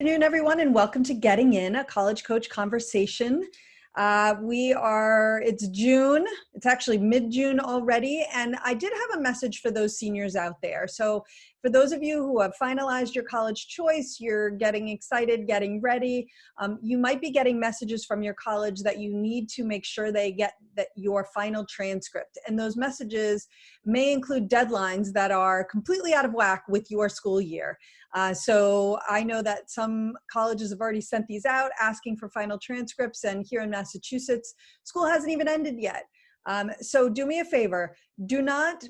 Good afternoon, everyone, and welcome to Getting In, a college coach conversation. It's June. It's actually mid-June already, and I did have a message for those seniors out there. So for those of you who have finalized your college choice, you're getting excited, getting ready, you might be getting messages from your college that you need to make sure they get your final transcript. And those messages may include deadlines that are completely out of whack with your school year. So I know that some colleges have already sent these out asking for final transcripts, and here in Massachusetts, school hasn't even ended yet. So do me a favor, do not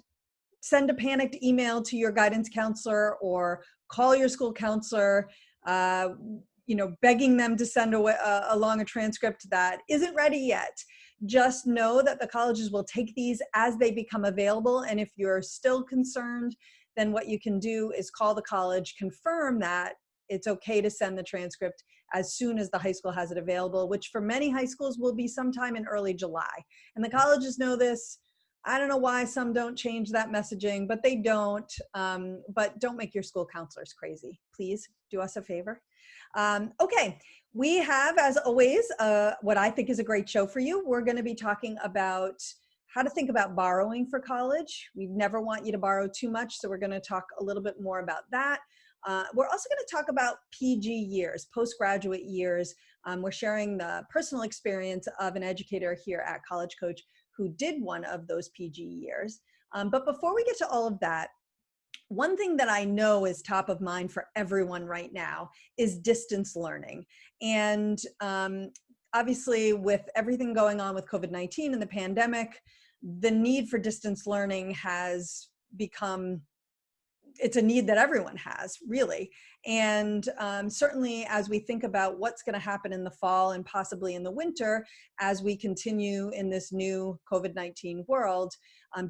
send a panicked email to your guidance counselor or call your school counselor, begging them to send along a transcript that isn't ready yet. Just know that the colleges will take these as they become available, and if you're still concerned, then what you can do is call the college, confirm that it's okay to send the transcript as soon as the high school has it available, which for many high schools will be sometime in early July. And the colleges know this. I don't know why some don't change that messaging, but they don't. But don't make your school counselors crazy. Please do us a favor. Okay, we have, as always, what I think is a great show for you. We're going to be talking about how to think about borrowing for college. We never want you to borrow too much, so we're going to talk a little bit more about that. We're also going to talk about PG years, postgraduate years. We're sharing the personal experience of an educator here at College Coach who did one of those PG years. But before we get to all of that, one thing that I know is top of mind for everyone right now is distance learning. And obviously, with everything going on with COVID-19 and the pandemic, the need for distance learning has become, it's a need that everyone has, really. And certainly as we think about what's going to happen in the fall and possibly in the winter, as we continue in this new COVID-19 world,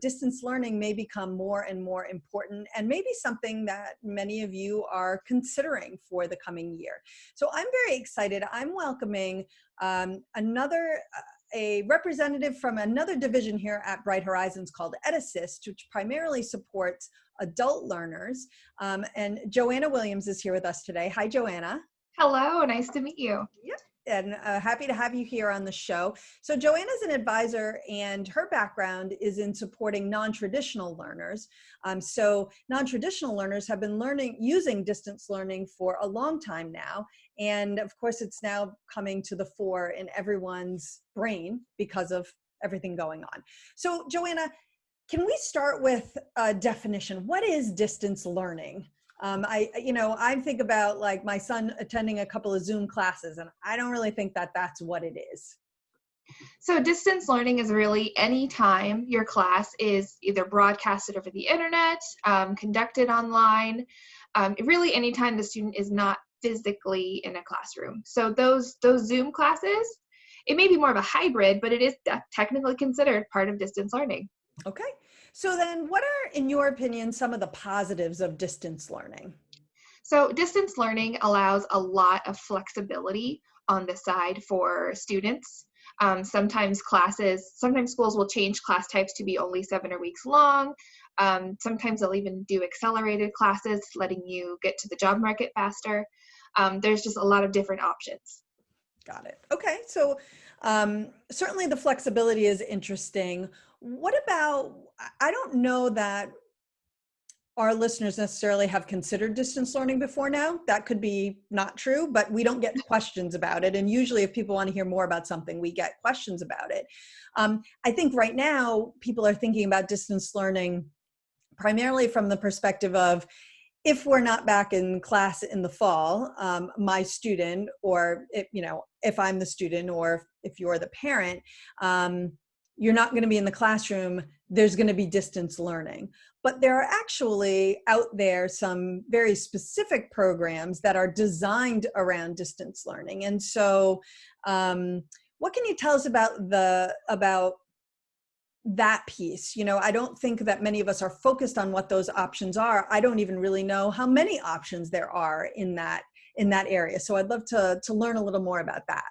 distance learning may become more and more important, and maybe something that many of you are considering for the coming year. So I'm very excited. I'm welcoming a representative from another division here at Bright Horizons called EdAssist, which primarily supports adult learners. And Joanna Williams is here with us today. Hi, Joanna. Hello, nice to meet you. Yep, and happy to have you here on the show. So Joanna is an advisor, and her background is in supporting non-traditional learners. So non-traditional learners have been using distance learning for a long time now. And of course, it's now coming to the fore in everyone's brain because of everything going on. So Joanna, can we start with a definition? What is distance learning? I think about like my son attending a couple of Zoom classes, and I don't really think that that's what it is. So distance learning is really any time your class is either broadcasted over the internet, conducted online, really anytime the student is not physically in a classroom. So those Zoom classes, it may be more of a hybrid, but it is technically considered part of distance learning. Okay. So then what are, in your opinion, some of the positives of distance learning? So distance learning allows a lot of flexibility on the side for students. Sometimes schools will change class types to be only 7 weeks long. Sometimes they'll even do accelerated classes, letting you get to the job market faster. There's just a lot of different options. Got it. Okay. So certainly the flexibility is interesting. What about, I don't know that our listeners necessarily have considered distance learning before now. That could be not true, but we don't get questions about it. And usually if people want to hear more about something, we get questions about it. I think right now people are thinking about distance learning primarily from the perspective of, if we're not back in class in the fall, my student, or if I'm the student, or if you're the parent, you're not going to be in the classroom, there's going to be distance learning. But there are actually out there some very specific programs that are designed around distance learning. And so what can you tell us about that piece? I don't think that many of us are focused on what those options are. I don't even really know how many options there are in that area. So I'd love to learn a little more about that.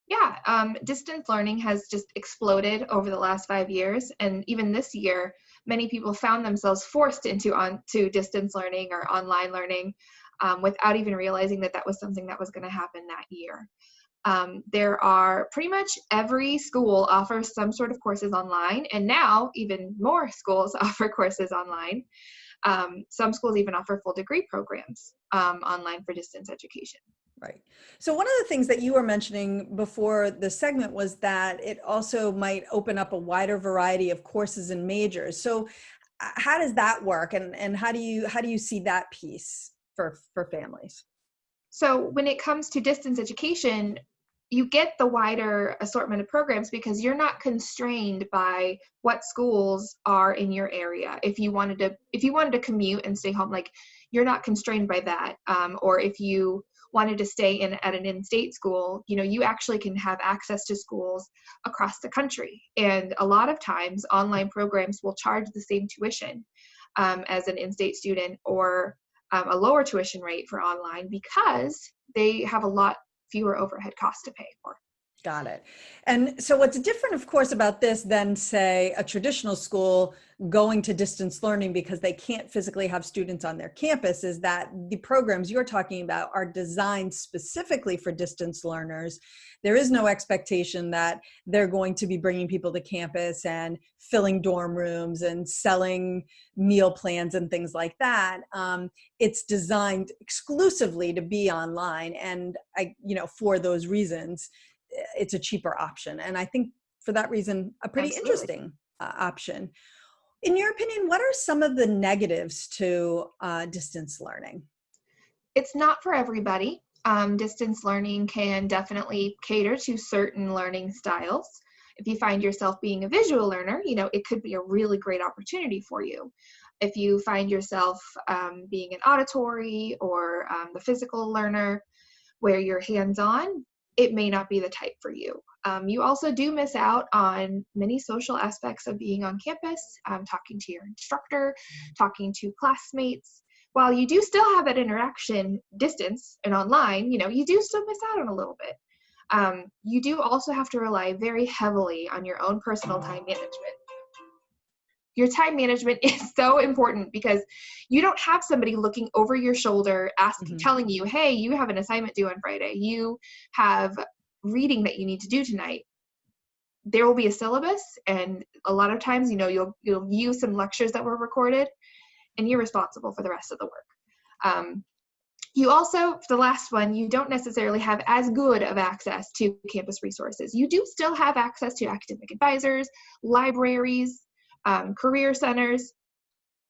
Yeah, distance learning has just exploded over the last 5 years. And even this year, many people found themselves forced onto distance learning or online learning. without even realizing that that was something that was going to happen that year. There are pretty much every school offers some sort of courses online, and now even more schools offer courses online. Some schools even offer full degree programs online for distance education. Right. So one of the things that you were mentioning before the segment was that it also might open up a wider variety of courses and majors. So how does that work, and how do you see that piece for families? So when it comes to distance education, you get the wider assortment of programs because you're not constrained by what schools are in your area. If you wanted to commute and stay home, like, you're not constrained by that. Or if you wanted to stay at an in-state school, you actually can have access to schools across the country. And a lot of times online programs will charge the same tuition as an in-state student, or a lower tuition rate for online, because they have a lot fewer overhead costs to pay for. Got it. And so what's different, of course, about this than, say, a traditional school going to distance learning because they can't physically have students on their campus, is that the programs you're talking about are designed specifically for distance learners. There is no expectation that they're going to be bringing people to campus and filling dorm rooms and selling meal plans and things like that. It's designed exclusively to be online. And for those reasons, it's a cheaper option. And I think for that reason, a pretty Absolutely. interesting option. In your opinion, what are some of the negatives to distance learning? It's not for everybody. Distance learning can definitely cater to certain learning styles. If you find yourself being a visual learner, it could be a really great opportunity for you. If you find yourself being an auditory or the physical learner where you're hands-on, it may not be the type for you. You also do miss out on many social aspects of being on campus, talking to your instructor, talking to classmates. While you do still have that interaction distance and online, you do still miss out on a little bit. You do also have to rely very heavily on your own personal time management. Your time management is so important because you don't have somebody looking over your shoulder telling you, hey, you have an assignment due on Friday. You have reading that you need to do tonight. There will be a syllabus, and a lot of times, you'll view some lectures that were recorded, and you're responsible for the rest of the work. You also, for the last one, you don't necessarily have as good of access to campus resources. You do still have access to academic advisors, libraries, career centers,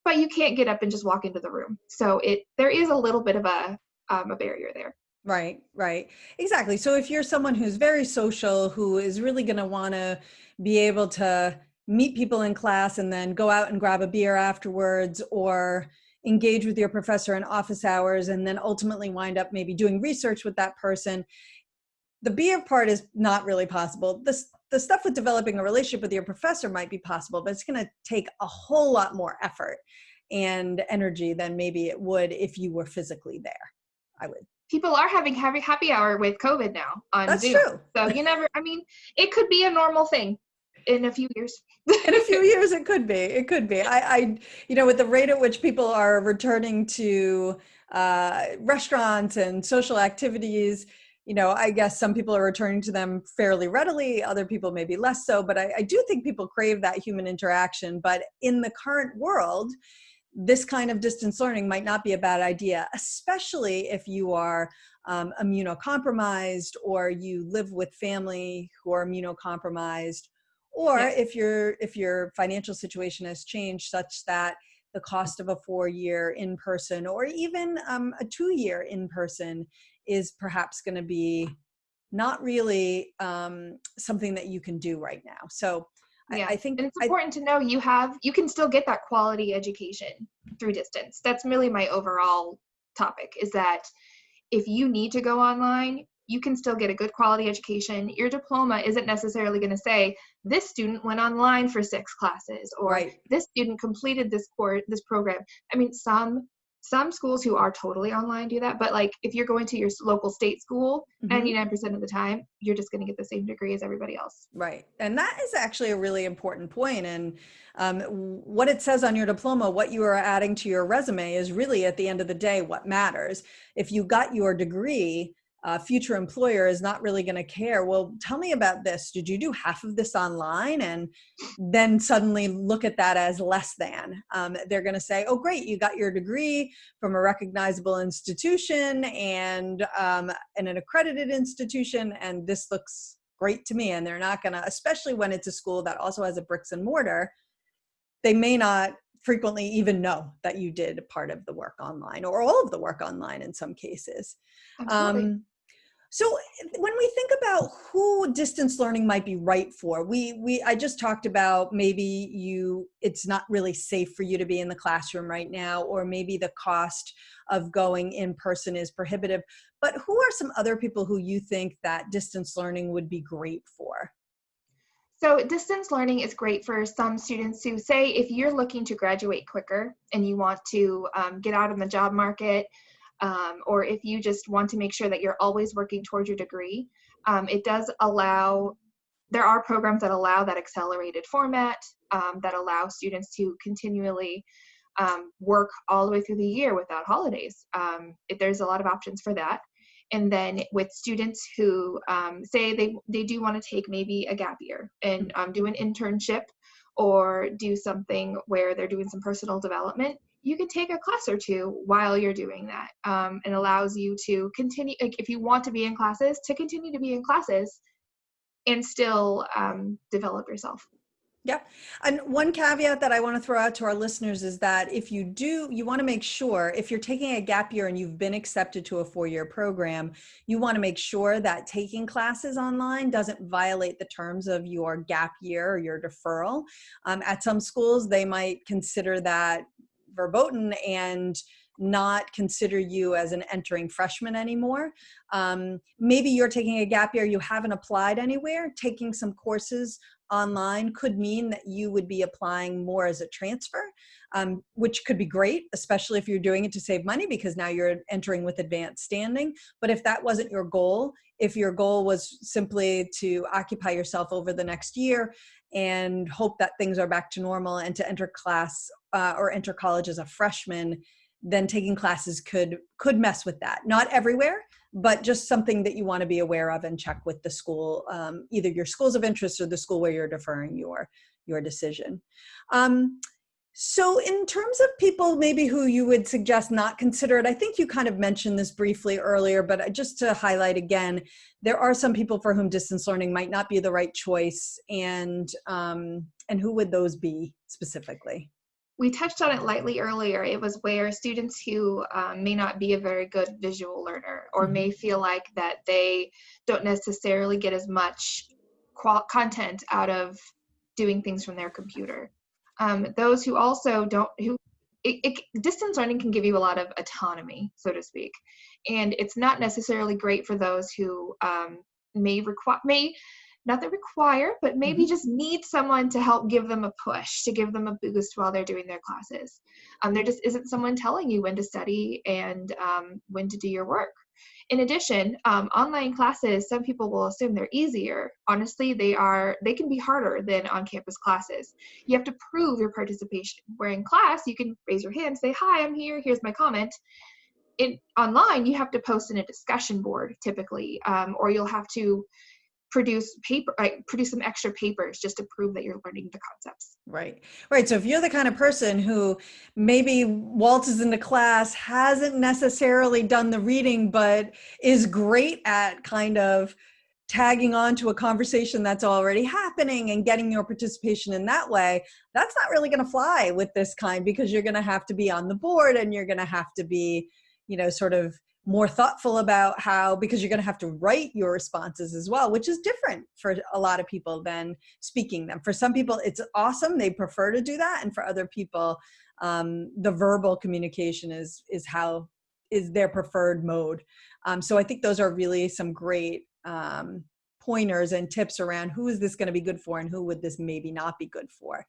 but you can't get up and just walk into the room. So there is a little bit of a barrier there. Right. Exactly. So if you're someone who's very social, who is really going to want to be able to meet people in class and then go out and grab a beer afterwards, or engage with your professor in office hours and then ultimately wind up maybe doing research with that person, the beer part is not really possible. The stuff with developing a relationship with your professor might be possible, but it's going to take a whole lot more effort and energy than maybe it would if you were physically there. I would. People are having happy hour with COVID now on That's Zoom. true. So it could be a normal thing in a few years. In a few years, it could be. It could be. I with the rate at which people are returning to restaurants and social activities, I guess some people are returning to them fairly readily. Other people maybe less so. But I do think people crave that human interaction. But in the current world, this kind of distance learning might not be a bad idea, especially if you are immunocompromised, or you live with family who are immunocompromised, or if your financial situation has changed such that the cost of a 4-year in-person or even a 2-year in-person is perhaps going to be not really something that you can do right now. So I think, and it's important to know you can still get that quality education through distance. That's really my overall topic, is that if you need to go online, you can still get a good quality education. Your diploma isn't necessarily going to say this student went online for 6 classes, or this student completed this program. Some Some schools who are totally online do that, but like if you're going to your local state school, Mhm. 99% of the time, you're just going to get the same degree as everybody else. Right. And that is actually a really important point. And what it says on your diploma, what you are adding to your resume is really at the end of the day what matters. If you got your degree, a future employer is not really going to care. Well, tell me about this. Did you do half of this online? And then suddenly look at that as less than. They're going to say, oh, great, you got your degree from a recognizable institution and an accredited institution, and this looks great to me. And they're not going to, especially when it's a school that also has a bricks and mortar, they may not frequently even know that you did part of the work online or all of the work online in some cases. Absolutely. Um, so when we think about who distance learning might be right for, I just talked about maybe it's not really safe for you to be in the classroom right now, or maybe the cost of going in person is prohibitive. But who are some other people who you think that distance learning would be great for? So distance learning is great for some students who say if you're looking to graduate quicker and you want to get out in the job market, or if you just want to make sure that you're always working towards your degree, it does allow, there are programs that allow that accelerated format, that allow students to continually work all the way through the year without holidays. There's a lot of options for that. And then with students who say they do want to take maybe a gap year and do an internship or do something where they're doing some personal development, you can take a class or two while you're doing that. And allows you to continue, like, if you want to be in classes, to continue to be in classes and still develop yourself. Yep. And one caveat that I want to throw out to our listeners is that if you want to make sure, if you're taking a gap year and you've been accepted to a 4-year program, you want to make sure that taking classes online doesn't violate the terms of your gap year or your deferral. At some schools, they might consider that verboten and not consider you as an entering freshman anymore. Maybe you're taking a gap year, you haven't applied anywhere, taking some courses online could mean that you would be applying more as a transfer, which could be great, especially if you're doing it to save money because now you're entering with advanced standing. But if that wasn't your goal, if your goal was simply to occupy yourself over the next year and hope that things are back to normal and to enter class or enter college as a freshman, then taking classes could mess with that. Not everywhere, but just something that you want to be aware of and check with the school, either your schools of interest or the school where you're deferring your decision. So in terms of people maybe who you would suggest not consider it, I think you kind of mentioned this briefly earlier, but just to highlight again, there are some people for whom distance learning might not be the right choice, and who would those be specifically? We touched on it lightly earlier. It was where students who may not be a very good visual learner or may feel like that they don't necessarily get as much content out of doing things from their computer. Those who also don't, distance learning can give you a lot of autonomy, so to speak. And it's not necessarily great for those who may not that require, but maybe just need someone to help give them a push, to give them a boost while they're doing their classes. There just isn't someone telling you when to study and when to do your work. In addition, online classes, some people will assume they're easier. Honestly, they can be harder than on-campus classes. You have to prove your participation. Where in class, you can raise your hand, say, hi, I'm here, here's my comment. Online, you have to post in a discussion board typically, or you'll have to produce some extra papers just to prove that you're learning the concepts. Right. So if you're the kind of person who maybe waltzes into class, hasn't necessarily done the reading, but is great at kind of tagging on to a conversation that's already happening and getting your participation in that way, that's not really going to fly with this kind, because you're going to have to be on the board and you're going to have to be, sort of more thoughtful about because you're going to have to write your responses as well, which is different for a lot of people than speaking them. For some people, it's awesome. They prefer to do that. And for other people, the verbal communication is their preferred mode. So I think those are really some great pointers and tips around who is this going to be good for and who would this maybe not be good for.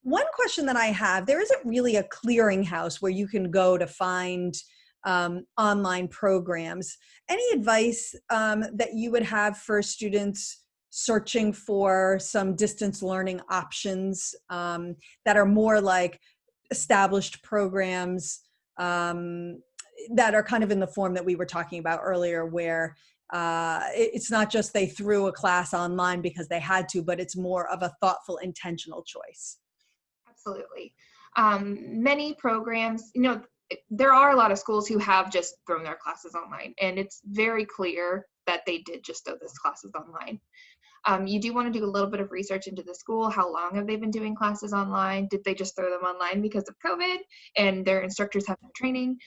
One question that I have, there isn't really a clearinghouse where you can go to find online programs. Any advice that you would have for students searching for some distance learning options that are more like established programs that are kind of in the form that we were talking about earlier, where it's not just they threw a class online because they had to, but it's more of a thoughtful, intentional choice? Absolutely. Many programs, there are a lot of schools who have just thrown their classes online, and it's very clear that they did just throw those classes online. You do want to do a little bit of research into the school. How long have they been doing classes online? Did they just throw them online because of COVID and their instructors have no training?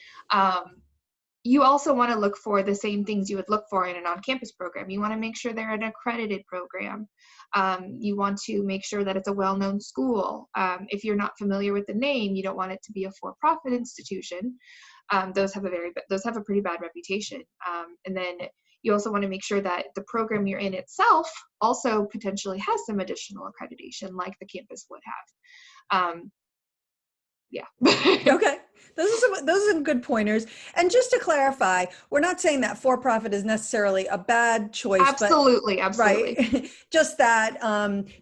You also want to look for the same things you would look for in an on-campus program. You want to make sure they're an accredited program. You want to make sure that it's a well-known school. If you're not familiar with the name, you don't want it to be a for-profit institution. Those have a pretty bad reputation. And then you also want to make sure that the program you're in itself also potentially has some additional accreditation, like the campus would have. Yeah. Okay. Those are some good pointers. And just to clarify, we're not saying that for-profit is necessarily a bad choice, absolutely, but absolutely. Right. Just that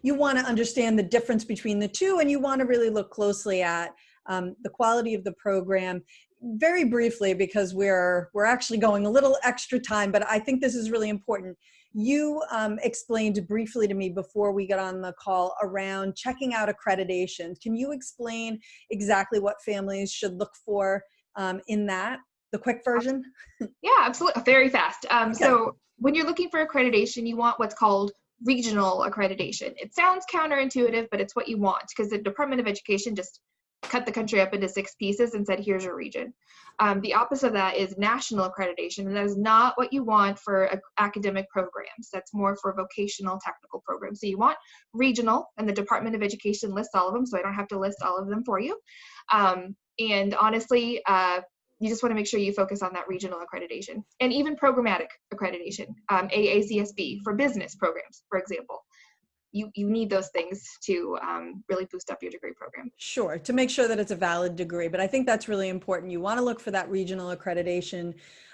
you want to understand the difference between the two, and you want to really look closely at the quality of the program. Very briefly, because we're actually going a little extra time, but I think this is really important. You explained briefly to me before we got on the call around checking out accreditation. Can you explain exactly what families should look for in that, the quick version? Yeah, absolutely. Very fast. Okay. So when you're looking for accreditation, you want what's called regional accreditation. It sounds counterintuitive, but it's what you want, because the Department of Education just cut the country up into 6 pieces and said, here's your region. The opposite of that is national accreditation, and that is not what you want for academic programs. That's more for vocational technical programs. So you want regional, and the Department of Education lists all of them, so I don't have to list all of them for you. And honestly, you just want to make sure you focus on that regional accreditation, and even programmatic accreditation, AACSB for business programs, for example. You need those things to really boost up your degree program. Sure, to make sure that it's a valid degree. But I think that's really important. You want to look for that regional accreditation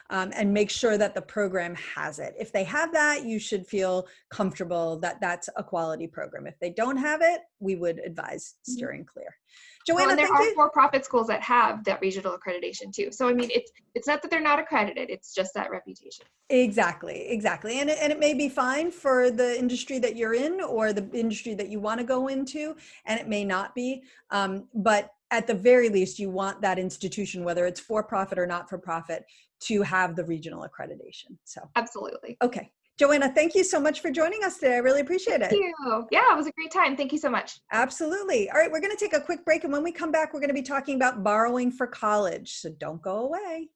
and make sure that the program has it. If they have that, you should feel comfortable that that's a quality program. If they don't have it, we would advise steering clear. Joanna, and there thank are you. For-profit schools that have that regional accreditation too. So I mean, it's not that they're not accredited; it's just that reputation. Exactly. And it may be fine for the industry that you're in or the industry that you want to go into, and it may not be. But at the very least, you want that institution, whether it's for-profit or not for-profit, to have the regional accreditation. So absolutely. Okay. Joanna, thank you so much for joining us today. I really appreciate it. Thank you. Yeah, it was a great time. Thank you so much. Absolutely. All right, we're going to take a quick break, and when we come back, we're going to be talking about borrowing for college. So don't go away.